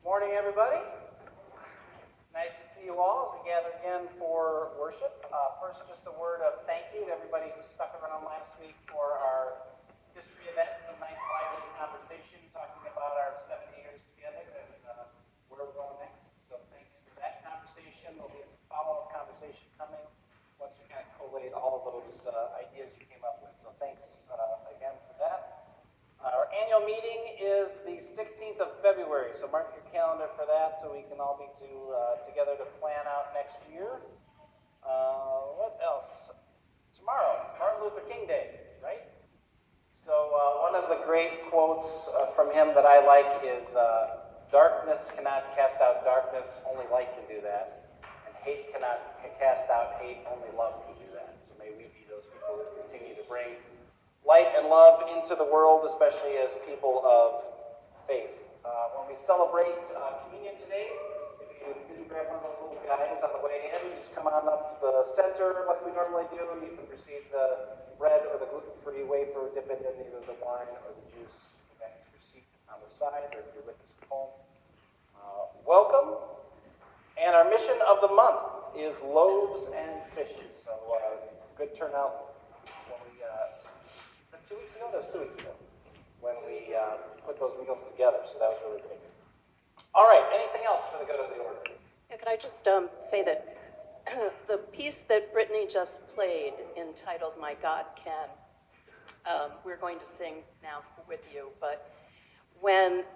Morning, everybody. Nice to see you all as we gather again for worship. First, just a word of thank you to everybody who stuck around last week for our history event. Some nice lively conversation talking about our 70 years together and where we're going next. So thanks for that conversation. There'll be some follow-up conversation coming once we kind of collate all of those ideas you came up with. So thanks again for that. Our annual meeting is the 16th of February, so mark your calendar for that so we can all be together to plan out next year. What else? Tomorrow, Martin Luther King Day, right? So one of the great quotes from him that I like is, darkness cannot cast out darkness, only light can do that. And hate cannot cast out hate, only love can do that. So may we be those people who continue to bring light and love into the world, especially as people of faith. When we celebrate communion today, if you didn't grab one of those little guys on the way in, just come on up to the center like we normally do. You can receive the bread or the gluten-free wafer, dip it in either the wine or the juice. Back to your seat on the side, or if you're with us at home. Welcome. And our mission of the month is loaves and fishes. So good turnout when we 2 weeks ago? That was 2 weeks ago when we put those meals together, so that was really great. All right, anything else for the good of the order? Yeah, could I just say that the piece that Brittany just played, entitled My God Can, we're going to sing now with you, but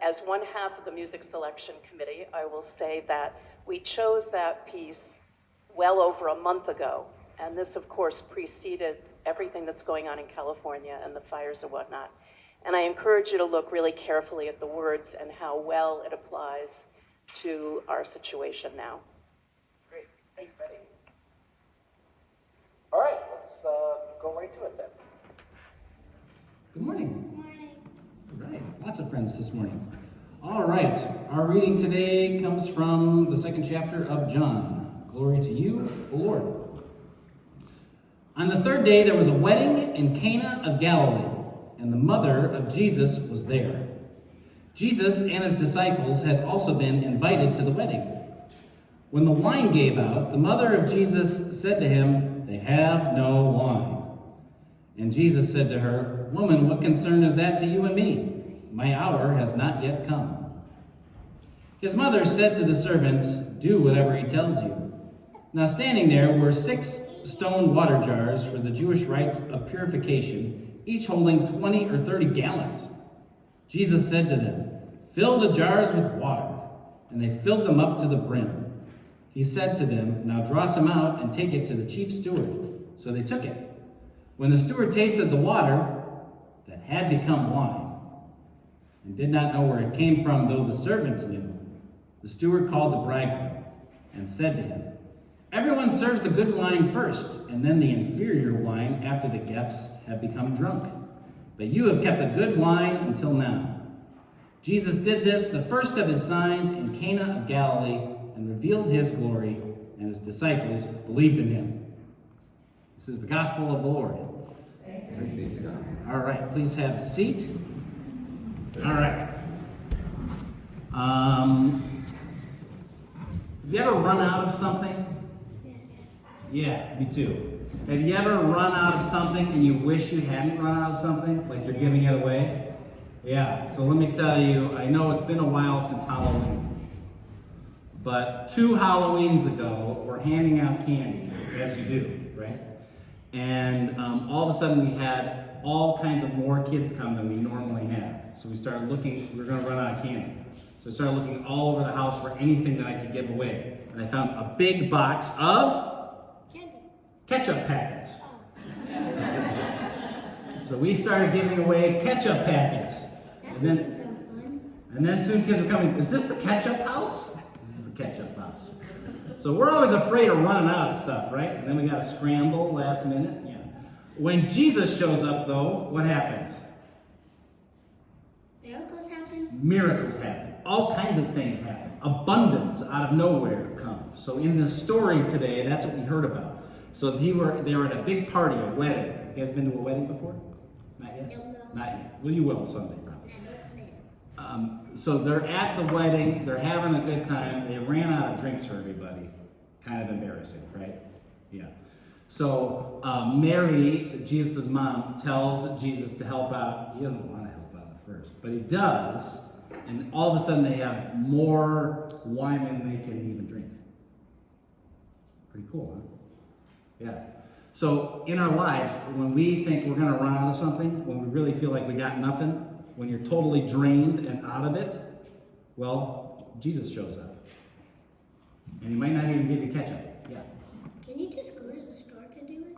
as one half of the music selection committee, I will say that we chose that piece well over a month ago, and this, of course, preceded everything that's going on in California and the fires and whatnot. And I encourage you to look really carefully at the words and how well it applies to our situation now. Great. Thanks, Betty. All right, let's go right to it then. Good morning. Good morning. All right, lots of friends this morning. All right, our reading today comes from the 2nd chapter of John. Glory to you, O Lord. On the 3rd day, there was a wedding in Cana of Galilee, and the mother of Jesus was there. Jesus and his disciples had also been invited to the wedding. When the wine gave out, the mother of Jesus said to him, "They have no wine." And Jesus said to her, "Woman, what concern is that to you and me? My hour has not yet come." His mother said to the servants, "Do whatever he tells you." Now standing there were 6 stone water jars for the Jewish rites of purification, each holding 20 or 30 gallons. Jesus said to them, "Fill the jars with water." And they filled them up to the brim. He said to them, "Now draw some out and take it to the chief steward." So they took it. When the steward tasted the water that had become wine, and did not know where it came from, though the servants knew, the steward called the bridegroom and said to him, "Everyone serves the good wine first, and then the inferior wine after the guests have become drunk. But you have kept the good wine until now." Jesus did this, the first of his signs, in Cana of Galilee, and revealed his glory, and his disciples believed in him. This is the gospel of the Lord. Thanks be to God. All right, please have a seat. All right. Have you ever run out of something? Yeah, me too. Have you ever run out of something and you wish you hadn't run out of something? Like you're giving it away? Yeah, so let me tell you, I know it's been a while since Halloween. But 2 Halloweens ago, we're handing out candy, as you do, right? And all of a sudden we had all kinds of more kids come than we normally have. So we started looking, we were going to run out of candy. So I started looking all over the house for anything that I could give away. And I found a big box of ketchup packets. So we started giving away ketchup packets. And then soon kids were coming, "Is this the ketchup house?" This is the ketchup house. So we're always afraid of running out of stuff, right? And then we got to scramble last minute. Yeah. When Jesus shows up, though, what happens? Miracles happen. Miracles happen. All kinds of things happen. Abundance out of nowhere comes. So in this story today, that's what we heard about. So they were at a big party, a wedding. You guys been to a wedding before? Not yet? No. Not yet. Well, you will someday, probably. So they're at the wedding, they're having a good time, they ran out of drinks for everybody. Kind of embarrassing, right? Yeah. So Mary, Jesus' mom, tells Jesus to help out. He doesn't want to help out at first, but he does. And all of a sudden they have more wine than they can even drink. Pretty cool, huh? Yeah. So in our lives, when we think we're going to run out of something, when we really feel like we got nothing, when you're totally drained and out of it, well, Jesus shows up. And he might not even give you ketchup. Yeah. Can you just go to the store to do it?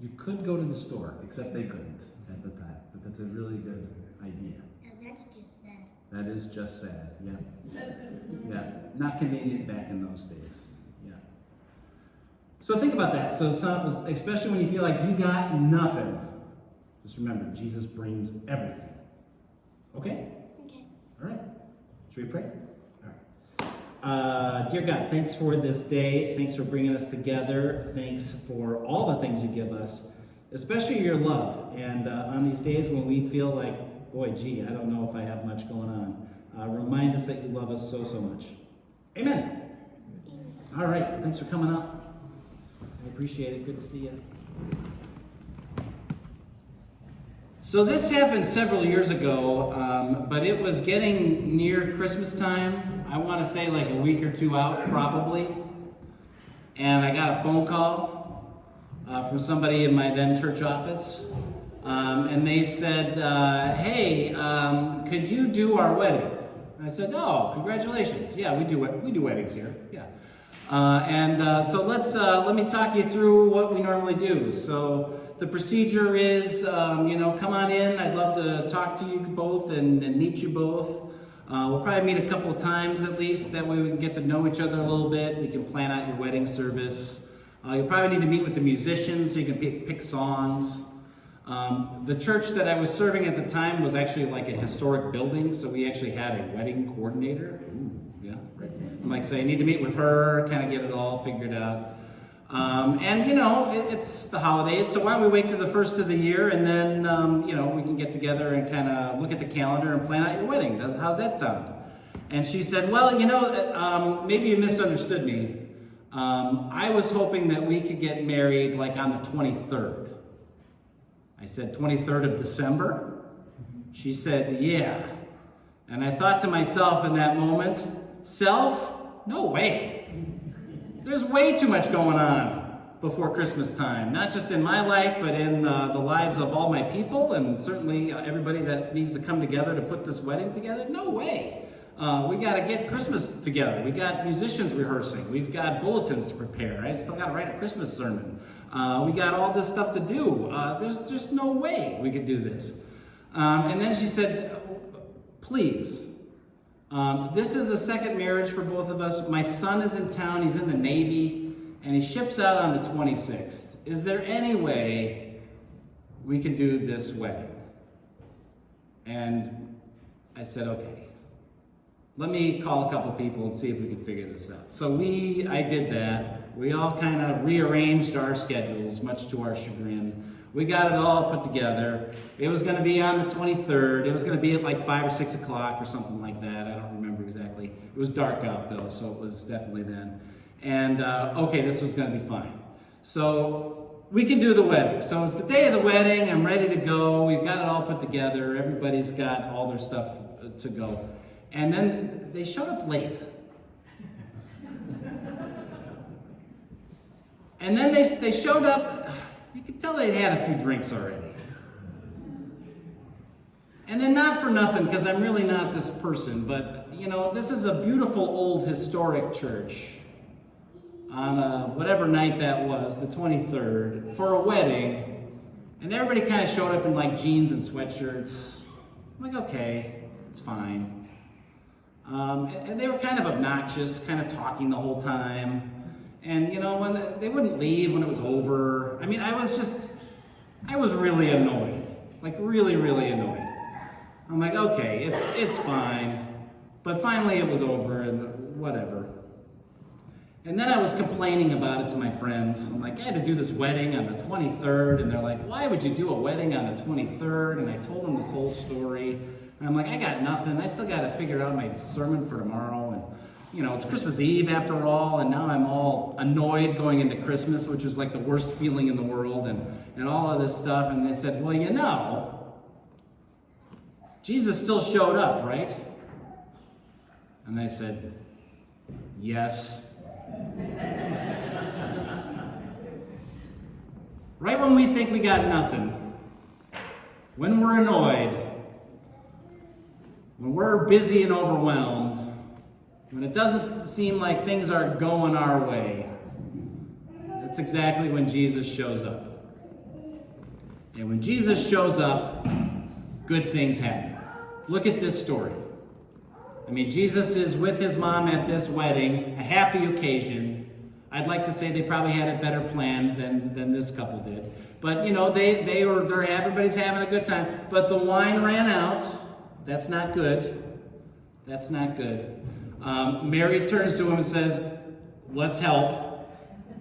You could go to the store, except they couldn't at the time. But that's a really good idea. And that's just sad. That is just sad. Yeah. Yeah. Not convenient back in those days. Yeah. So think about that. So especially when you feel like you got nothing, just remember, Jesus brings everything. Okay? Okay. All right. Should we pray? Dear God, thanks for this day. Thanks for bringing us together. Thanks for all the things you give us, especially your love. And on these days when we feel like, boy, gee, I don't know if I have much going on, remind us that you love us so, so much. Amen. All right. Thanks for coming up. I appreciate it. Good to see you. So this happened several years ago, but it was getting near Christmas time. I want to say like a week or two out, probably. And I got a phone call from somebody in my then church office. And they said, hey, could you do our wedding? And I said, oh, congratulations. Yeah, we do weddings here. Yeah. So let me talk you through what we normally do. So the procedure is, come on in. I'd love to talk to you both and meet you both. We'll probably meet a couple of times at least. That way we can get to know each other a little bit. We can plan out your wedding service. You'll probably need to meet with the musicians so you can pick songs. The church that I was serving at the time was actually like a historic building, so we actually had a wedding coordinator. Ooh, yeah, right. I'm like, so you need to meet with her, kind of get it all figured out. It's the holidays, so why don't we wait till the first of the year and then, we can get together and kind of look at the calendar and plan out your wedding. How's that sound? And she said, well, maybe you misunderstood me. I was hoping that we could get married like on the 23rd. I said, 23rd of December? She said, yeah. And I thought to myself in that moment, self? No way. There's way too much going on before Christmas time, not just in my life, but in the lives of all my people, and certainly everybody that needs to come together to put this wedding together. No way. We got to get Christmas together. We got musicians rehearsing. We've got bulletins to prepare. I still got to write a Christmas sermon. We got all this stuff to do. There's just no way we could do this. And then she said, please. This is a second marriage for both of us. My son is in town. He's in the Navy, and he ships out on the 26th. Is there any way we can do this wedding? And I said, okay. Let me call a couple people and see if we can figure this out. So I did that. We all kind of rearranged our schedules, much to our chagrin. We got it all put together. It was going to be on the 23rd. It was going to be at like 5 or 6 o'clock or something like that. I don't remember exactly. It was dark out though, so it was definitely then. And okay, this was going to be fine. So we can do the wedding. So it's the day of the wedding. I'm ready to go. We've got it all put together. Everybody's got all their stuff to go. And then they showed up late. And then they showed up, you could tell they'd had a few drinks already. And then not for nothing, because I'm really not this person, but, this is a beautiful old historic church on whatever night that was, the 23rd, for a wedding. And everybody kind of showed up in like jeans and sweatshirts. I'm like, okay, it's fine. And they were kind of obnoxious, kind of talking the whole time. And, when they wouldn't leave when it was over. I mean, I was really annoyed. Like, really, really annoyed. I'm like, okay, it's fine. But finally it was over and whatever. And then I was complaining about it to my friends. I'm like, I had to do this wedding on the 23rd. And they're like, why would you do a wedding on the 23rd? And I told them this whole story. And I'm like, I got nothing. I still got to figure out my sermon for tomorrow. And, you know, it's Christmas Eve after all, and now I'm all annoyed going into Christmas, which is like the worst feeling in the world, and all of this stuff. And they said, well, you know, Jesus still showed up, right? And I said, yes. Right when we think we got nothing, when we're annoyed, when we're busy and overwhelmed, when it doesn't seem like things are going our way, that's exactly when Jesus shows up. And when Jesus shows up, good things happen. Look at this story. I mean, Jesus is with his mom at this wedding, a happy occasion. I'd like to say they probably had it better planned than this couple did. But, you know, everybody's having a good time. But the wine ran out. That's not good. That's not good. Mary turns to him and says, let's help.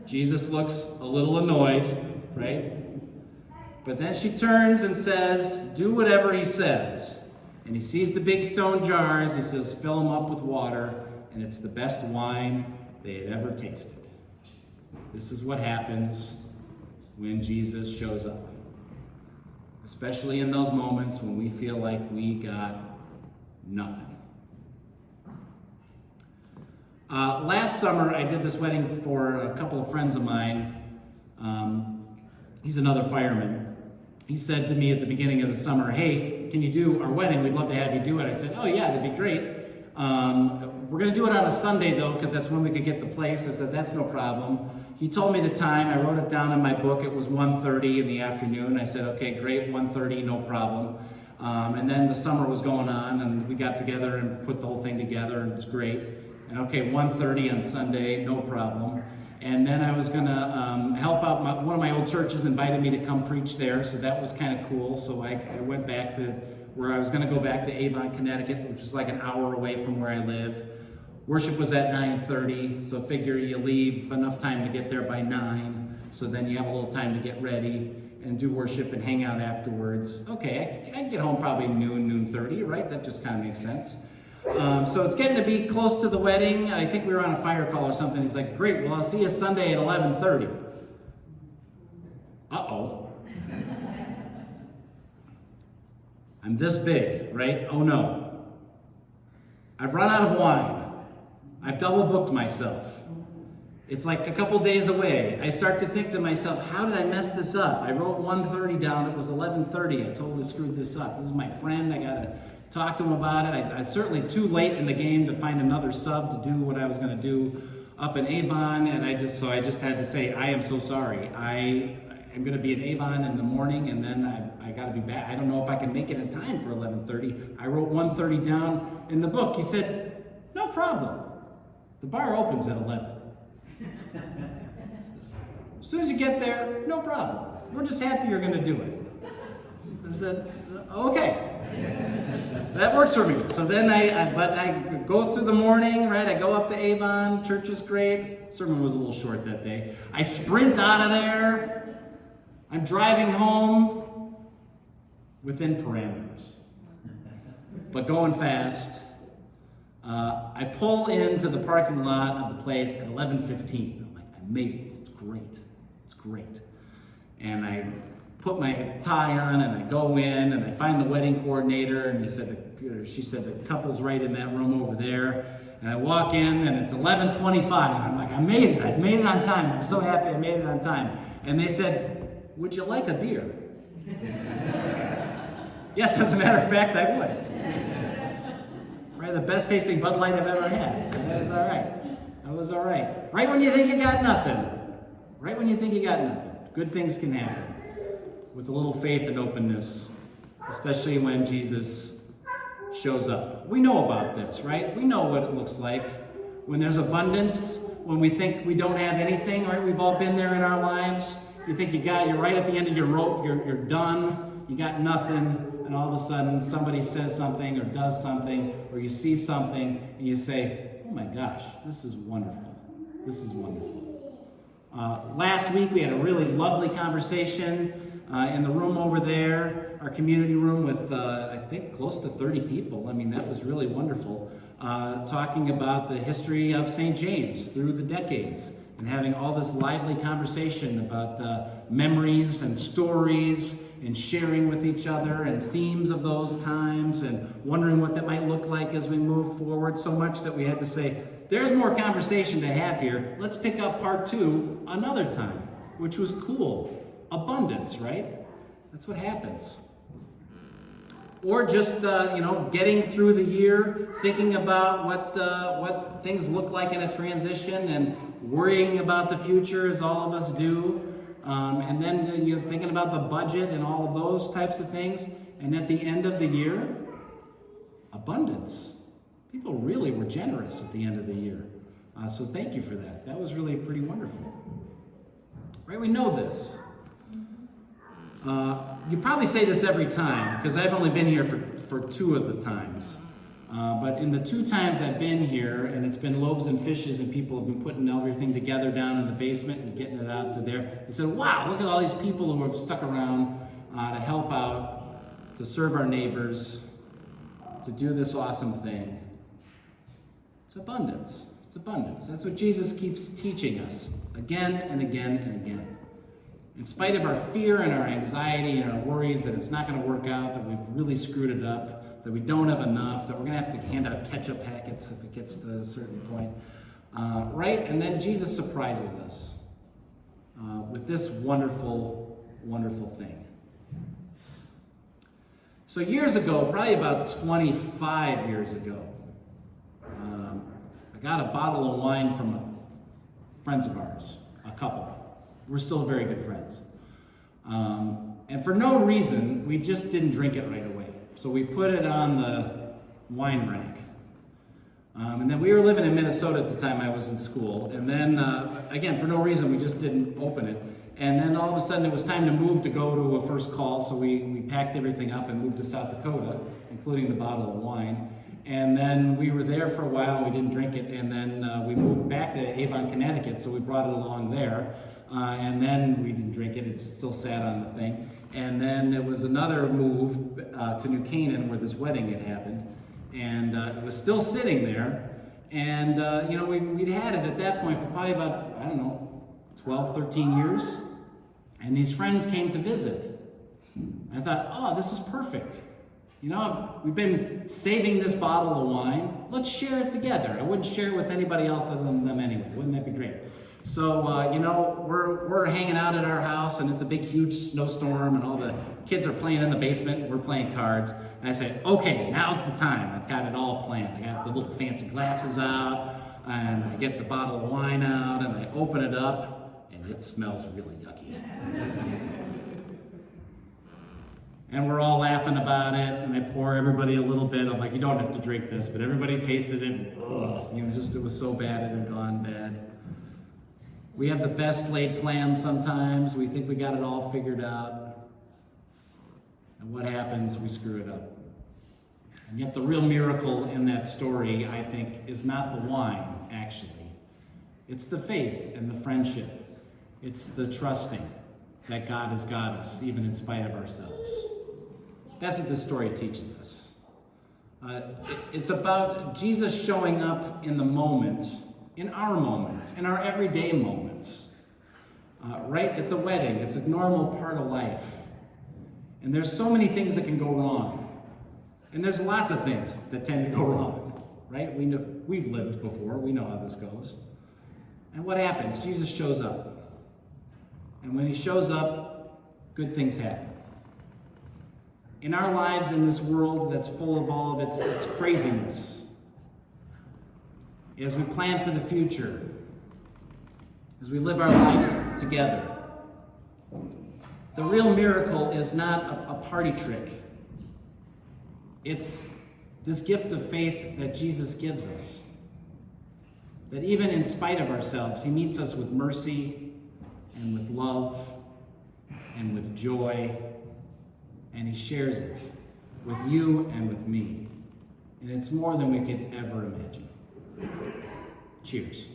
Jesus looks a little annoyed, right? But then she turns and says, do whatever he says. And he sees the big stone jars. He says, fill them up with water. And it's the best wine they had ever tasted. This is what happens when Jesus shows up. Especially in those moments when we feel like we got nothing. Last summer, I did this wedding for a couple of friends of mine. He's another fireman. He said to me at the beginning of the summer, hey, can you do our wedding? We'd love to have you do it. I said, oh yeah, that'd be great. We're going to do it on a Sunday, though, because that's when we could get the place. I said, that's no problem. He told me the time. I wrote it down in my book. It was 1:30 in the afternoon. I said, okay, great, 1:30, no problem. And then the summer was going on, and we got together and put the whole thing together, and it was great. And okay, 1:30 on Sunday, no problem. And then I was going to help out. One of my old churches invited me to come preach there, so that was kind of cool. So I went back to where I was going to go back to Avon, Connecticut, which is like an hour away from where I live. Worship was at 9:30, so figure you leave enough time to get there by 9, so then you have a little time to get ready and do worship and hang out afterwards. Okay, I'd get home probably noon 30, right? That just kind of makes sense. So it's getting to be close to the wedding. I think we were on a fire call or something. He's like, great, well, I'll see you Sunday at 11:30. Uh-oh. I'm this big, right? Oh no. I've run out of wine. I've double booked myself. It's like a couple days away. I start to think to myself, how did I mess this up? I wrote 1:30 down. It was 11:30. I totally screwed this up. This is my friend. I got to talk to him about it. I certainly too late in the game to find another sub to do what I was going to do up in Avon. And I just had to say, I am so sorry. I am going to be in Avon in the morning, and then I got to be back. I don't know if I can make it in time for 11:30. I wrote 1:30 down in the book. He said, no problem. The bar opens at 11. As soon as you get there, no problem. We're just happy you're going to do it. I said, okay. That works for me. So then I go through the morning, right? I go up to Avon. Church is great. Sermon was a little short that day. I sprint out of there. I'm driving home within parameters, but going fast. I pull into the parking lot of the place at 11:15. I'm like, I made it. It's great. It's great. And I put my tie on and I go in and I find the wedding coordinator, and she said the couple's right in that room over there. And I walk in and it's 11:25. I'm like, I made it. I made it on time. I'm so happy I made it on time. And they said, would you like a beer? Yes, as a matter of fact, I would. Right, the best tasting Bud Light I've ever had. That was all right. That was all right. Right when you think you got nothing. Right when you think you got nothing. Good things can happen with a little faith and openness, especially when Jesus shows up. We know about this, right? We know what it looks like when there's abundance, when we think we don't have anything, right? We've all been there in our lives. You think you're right at the end of your rope, you're done, you got nothing, and all of a sudden somebody says something or does something, or you see something, and you say, oh my gosh, this is wonderful. This is wonderful. Last week we had a really lovely conversation in the room over there, our community room with, I think, close to 30 people. I mean, that was really wonderful. Talking about the history of St. James through the decades and having all this lively conversation about memories and stories and sharing with each other and themes of those times and wondering what that might look like as we move forward, so much that we had to say, there's more conversation to have here. Let's pick up part 2 another time, which was cool. Abundance, right? That's what happens. Or just, getting through the year, thinking about what things look like in a transition and worrying about the future as all of us do. And then you're thinking about the budget and all of those types of things. And at the end of the year, abundance. People really were generous at the end of the year. So thank you for that. That was really pretty wonderful. Right? We know this. You probably say this every time, because I've only been here for 2 of the times. But in the 2 times I've been here, and it's been loaves and fishes, and people have been putting everything together down in the basement and getting it out to there, they said, wow, look at all these people who have stuck around to help out, to serve our neighbors, to do this awesome thing. It's abundance. It's abundance. That's what Jesus keeps teaching us again and again and again. In spite of our fear and our anxiety and our worries that it's not going to work out, that we've really screwed it up, that we don't have enough, that we're going to have to hand out ketchup packets if it gets to a certain point, right? And then Jesus surprises us with this wonderful, wonderful thing. So years ago, probably about 25 years ago, I got a bottle of wine from friends of ours, a couple. We're still very good friends. And for no reason, we just didn't drink it right away. So we put it on the wine rack. And then we were living in Minnesota at the time I was in school. And then, again, for no reason, we just didn't open it. And then all of a sudden it was time to move to go to a first call. So we packed everything up and moved to South Dakota, including the bottle of wine. And then we were there for a while and we didn't drink it. And then we moved back to Avon, Connecticut. So we brought it along there. And then we didn't drink it. It just still sat on the thing. And then it was another move to New Canaan where this wedding had happened. And it was still sitting there. And, we'd had it at that point for probably about, 12, 13 years. And these friends came to visit. I thought, oh, this is perfect. We've been saving this bottle of wine. Let's share it together. I wouldn't share it with anybody else other than them anyway. Wouldn't that be great? So, we're hanging out at our house, and it's a big, huge snowstorm, and all the kids are playing in the basement, and we're playing cards. And I say, okay, now's the time. I've got it all planned. I got the little fancy glasses out, and I get the bottle of wine out, and I open it up, and it smells really yucky. And we're all laughing about it, and I pour everybody a little bit. I'm like, you don't have to drink this, but everybody tasted it, and it was so bad it had gone bad. We have the best laid plans sometimes. We think we got it all figured out. And what happens? We screw it up. And yet the real miracle in that story, I think, is not the wine, actually. It's the faith and the friendship. It's the trusting that God has got us, even in spite of ourselves. That's what this story teaches us. It's about Jesus showing up in the moment, in our moments, in our everyday moments. Right? It's a wedding. It's a normal part of life. And there's so many things that can go wrong. And there's lots of things that tend to go wrong. Right? We've lived before. We know how this goes. And what happens? Jesus shows up. And when he shows up, good things happen. In our lives, in this world that's full of all of its craziness, as we plan for the future, as we live our lives together, the real miracle is not a party trick. It's this gift of faith that Jesus gives us. That even in spite of ourselves, he meets us with mercy and with love and with joy, and he shares it with you and with me. And it's more than we could ever imagine. Cheers.